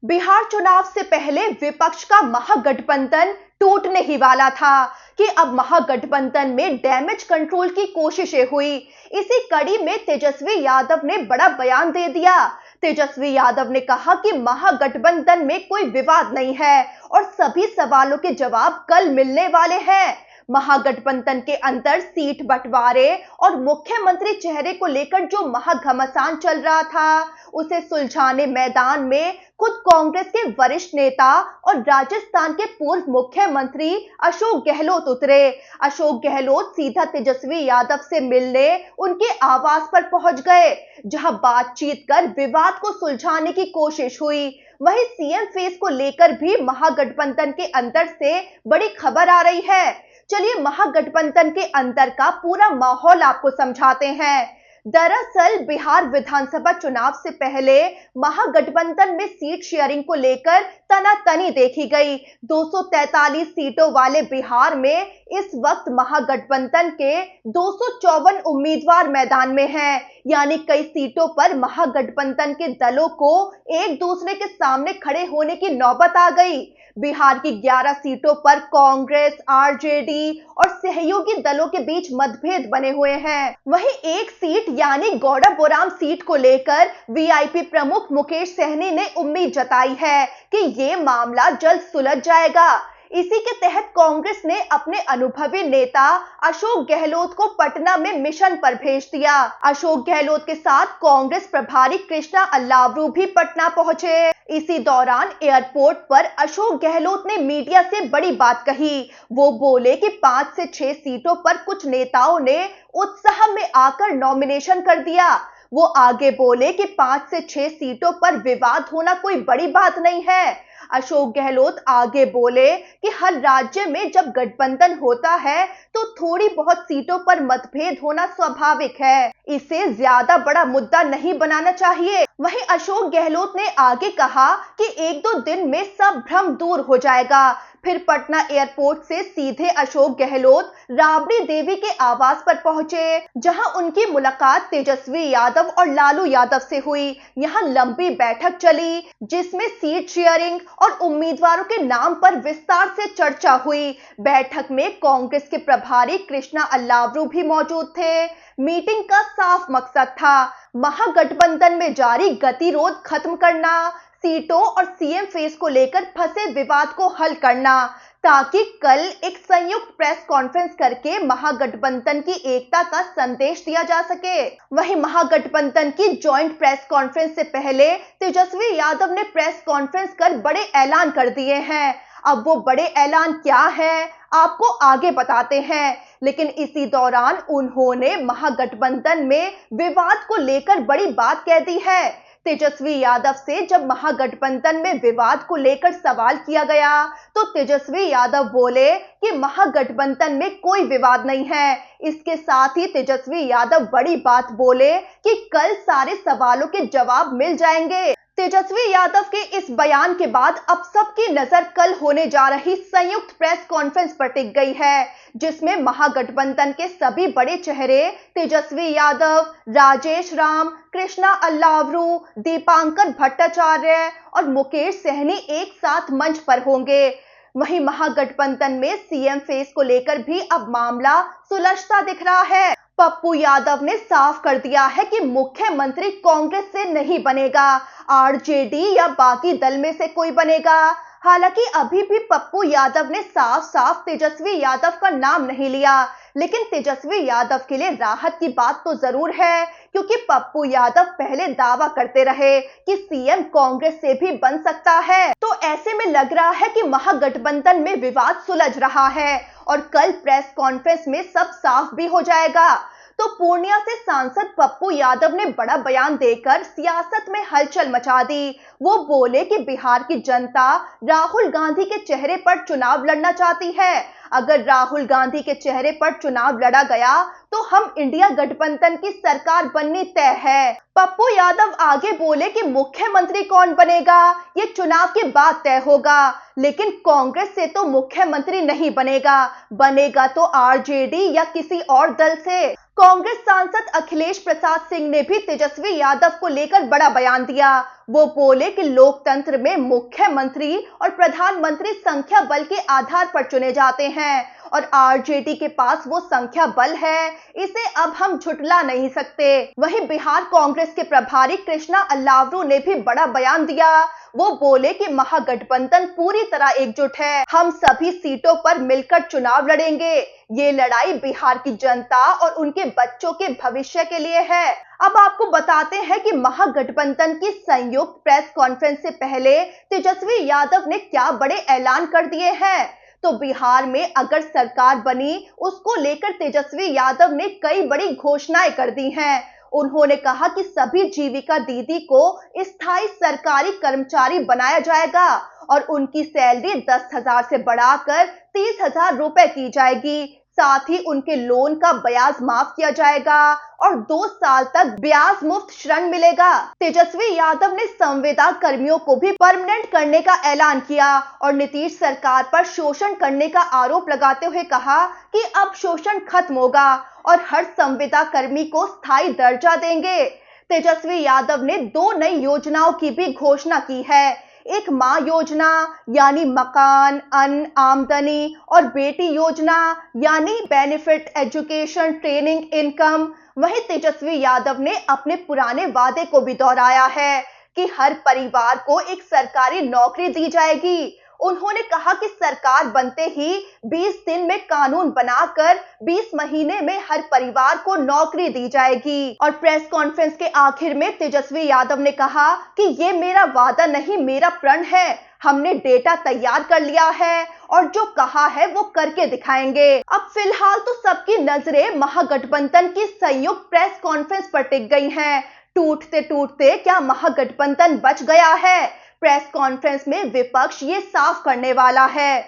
बिहार चुनाव से पहले विपक्ष का महागठबंधन टूटने ही वाला था कि अब महागठबंधन में डैमेज कंट्रोल की कोशिशें हुई। इसी कड़ी में तेजस्वी यादव ने बड़ा बयान दे दिया। तेजस्वी यादव ने कहा कि महागठबंधन में कोई विवाद नहीं है और सभी सवालों के जवाब कल मिलने वाले हैं। महागठबंधन के अंदर सीट बंटवारे और मुख्यमंत्री चेहरे को लेकर जो महाघमासान चल रहा था, उसे सुलझाने मैदान में खुद कांग्रेस के वरिष्ठ नेता और राजस्थान के पूर्व मुख्यमंत्री अशोक गहलोत उतरे। अशोक गहलोत सीधा तेजस्वी यादव से मिलने उनके आवास पर पहुंच गए, जहां बातचीत कर विवाद को सुलझाने की कोशिश हुई। वहीं सीएम फेस को लेकर भी महागठबंधन के अंदर से बड़ी खबर आ रही है। चलिए महागठबंधन के अंदर का पूरा माहौल आपको समझाते हैं। दरअसल बिहार विधानसभा चुनाव से पहले महागठबंधन में सीट शेयरिंग को लेकर तनातनी देखी गई। 243 सीटों वाले बिहार में इस वक्त महागठबंधन के 254 उम्मीदवार मैदान में हैं, यानी कई सीटों पर महागठबंधन के दलों को एक दूसरे के सामने खड़े होने की नौबत आ गई। बिहार की 11 सीटों पर कांग्रेस, आरजेडी और सहयोगी दलों के बीच मतभेद बने हुए हैं। वहीं एक सीट यानी गौड़ाबोराम सीट को लेकर वीआईपी प्रमुख मुकेश सहनी ने उम्मीद जताई है कि ये मामला जल्द सुलझ जाएगा। इसी के तहत कांग्रेस ने अपने अनुभवी नेता अशोक गहलोत को पटना में मिशन पर भेज दिया। अशोक गहलोत के साथ कांग्रेस प्रभारी कृष्णा अल्लावरू भी पटना पहुंचे। इसी दौरान एयरपोर्ट पर अशोक गहलोत ने मीडिया से बड़ी बात कही। वो बोले कि 5 से 6 सीटों पर कुछ नेताओं ने उत्साह में आकर नॉमिनेशन कर दिया। वो आगे बोले कि 5 से 6 सीटों पर विवाद होना कोई बड़ी बात नहीं है। अशोक गहलोत आगे बोले कि हर राज्य में जब गठबंधन होता है तो थोड़ी बहुत सीटों पर मतभेद होना स्वाभाविक है, इसे ज्यादा बड़ा मुद्दा नहीं बनाना चाहिए। वहीं अशोक गहलोत ने आगे कहा कि 1-2 दिन में सब भ्रम दूर हो जाएगा। फिर पटना एयरपोर्ट से सीधे अशोक गहलोत राबड़ी देवी के आवास पर पहुंचे, जहां उनकी मुलाकात तेजस्वी यादव और लालू यादव से हुई। यहां लंबी बैठक चली, जिसमें सीट शेयरिंग और उम्मीदवारों के नाम पर विस्तार से चर्चा हुई। बैठक में कांग्रेस के प्रभारी कृष्णा अल्लावरू भी मौजूद थे। मीटिंग का साफ मकसद था महागठबंधन में जारी गतिरोध खत्म करना, सीटों और सीएम फेस को लेकर फंसे विवाद को हल करना, ताकि कल एक संयुक्त प्रेस कॉन्फ्रेंस करके महागठबंधन की एकता का संदेश दिया जा सके। वहीं महागठबंधन की जॉइंट प्रेस कॉन्फ्रेंस से पहले तेजस्वी यादव ने प्रेस कॉन्फ्रेंस कर बड़े ऐलान कर दिए हैं। अब वो बड़े ऐलान क्या है, आपको आगे बताते हैं। लेकिन इसी दौरान उन्होंने महागठबंधन में विवाद को लेकर बड़ी बात कह दी है। तेजस्वी यादव से जब महागठबंधन में विवाद को लेकर सवाल किया गया तो तेजस्वी यादव बोले कि महागठबंधन में कोई विवाद नहीं है। इसके साथ ही तेजस्वी यादव बड़ी बात बोले कि कल सारे सवालों के जवाब मिल जाएंगे। तेजस्वी यादव के इस बयान के बाद अब सबकी नजर कल होने जा रही संयुक्त प्रेस कॉन्फ्रेंस पर टिक गई है, जिसमें महागठबंधन के सभी बड़े चेहरे तेजस्वी यादव, राजेश राम, कृष्णा अल्लावरू, दीपांकर भट्टाचार्य और मुकेश सहनी एक साथ मंच पर होंगे। वहीं महागठबंधन में सीएम फेस को लेकर भी अब मामला सुलझता दिख रहा है। पप्पू यादव ने साफ कर दिया है कि मुख्यमंत्री कांग्रेस से नहीं बनेगा, आरजेडी या बाकी दल में से कोई बनेगा। हालांकि अभी भी पप्पू यादव ने साफ साफ तेजस्वी यादव का नाम नहीं लिया, लेकिन तेजस्वी यादव के लिए राहत की बात तो जरूर है, क्योंकि पप्पू यादव पहले दावा करते रहे कि सीएम कांग्रेस से भी बन सकता है। तो ऐसे में लग रहा है कि महागठबंधन में विवाद सुलझ रहा है और कल प्रेस कॉन्फ्रेंस में सब साफ भी हो जाएगा। तो पूर्णिया से सांसद पप्पू यादव ने बड़ा बयान देकर सियासत में हलचल मचा दी। वो बोले कि बिहार की जनता राहुल गांधी के चेहरे पर चुनाव लड़ना चाहती है। अगर राहुल गांधी के चेहरे पर चुनाव लड़ा गया तो हम इंडिया गठबंधन की सरकार बननी तय है। पप्पू यादव आगे बोले कि मुख्यमंत्री कौन बनेगा ये चुनाव के बाद तय होगा, लेकिन कांग्रेस से तो मुख्यमंत्री नहीं बनेगा, बनेगा तो आरजेडी या किसी और दल से। कांग्रेस सांसद अखिलेश प्रसाद सिंह ने भी तेजस्वी यादव को लेकर बड़ा बयान दिया। वो बोले कि लोकतंत्र में मुख्यमंत्री और प्रधानमंत्री संख्या बल के आधार पर चुने जाते हैं और आरजेडी के पास वो संख्या बल है, इसे अब हम झुटला नहीं सकते। वहीं बिहार कांग्रेस के प्रभारी कृष्णा अल्लावरू ने भी बड़ा बयान दिया। वो बोले कि महागठबंधन पूरी तरह एकजुट है, हम सभी सीटों पर मिलकर चुनाव लड़ेंगे। ये लड़ाई बिहार की जनता और उनके बच्चों के भविष्य के लिए है। अब आपको बताते हैं कि महागठबंधन की संयुक्त प्रेस कॉन्फ्रेंस से पहले तेजस्वी यादव ने क्या बड़े ऐलान कर दिए हैं। तो बिहार में अगर सरकार बनी, उसको लेकर तेजस्वी यादव ने कई बड़ी घोषणाएं कर दी हैं। उन्होंने कहा कि सभी जीविका दीदी को स्थायी सरकारी कर्मचारी बनाया जाएगा और उनकी सैलरी 10,000 से बढ़ाकर 30,000 रुपए की जाएगी। साथ ही उनके लोन का ब्याज माफ किया जाएगा और 2 साल तक ब्याज मुक्त ऋण मिलेगा। तेजस्वी यादव ने संविदा कर्मियों को भी परमानेंट करने का ऐलान किया और नीतीश सरकार पर शोषण करने का आरोप लगाते हुए कहा कि अब शोषण खत्म होगा और हर संविदा कर्मी को स्थायी दर्जा देंगे। तेजस्वी यादव ने 2 नई योजनाओं की भी घोषणा की है। एक मां योजना यानी मकान, अन्न, आमदनी और बेटी योजना यानी बेनिफिट, एजुकेशन, ट्रेनिंग, इनकम। वहीं तेजस्वी यादव ने अपने पुराने वादे को भी दोहराया है कि हर परिवार को एक सरकारी नौकरी दी जाएगी। उन्होंने कहा कि सरकार बनते ही 20 दिन में कानून बनाकर 20 महीने में हर परिवार को नौकरी दी जाएगी। और प्रेस कॉन्फ्रेंस के आखिर में तेजस्वी यादव ने कहा कि ये मेरा वादा नहीं, मेरा प्रण है। हमने डेटा तैयार कर लिया है और जो कहा है वो करके दिखाएंगे। अब फिलहाल तो सबकी नजरें महागठबंधन की संयुक्त प्रेस कॉन्फ्रेंस पर टिक गई हैं। टूटते टूटते क्या महागठबंधन बच गया है? प्रेस कॉन्फ्रेंस में विपक्ष ये साफ करने वाला है।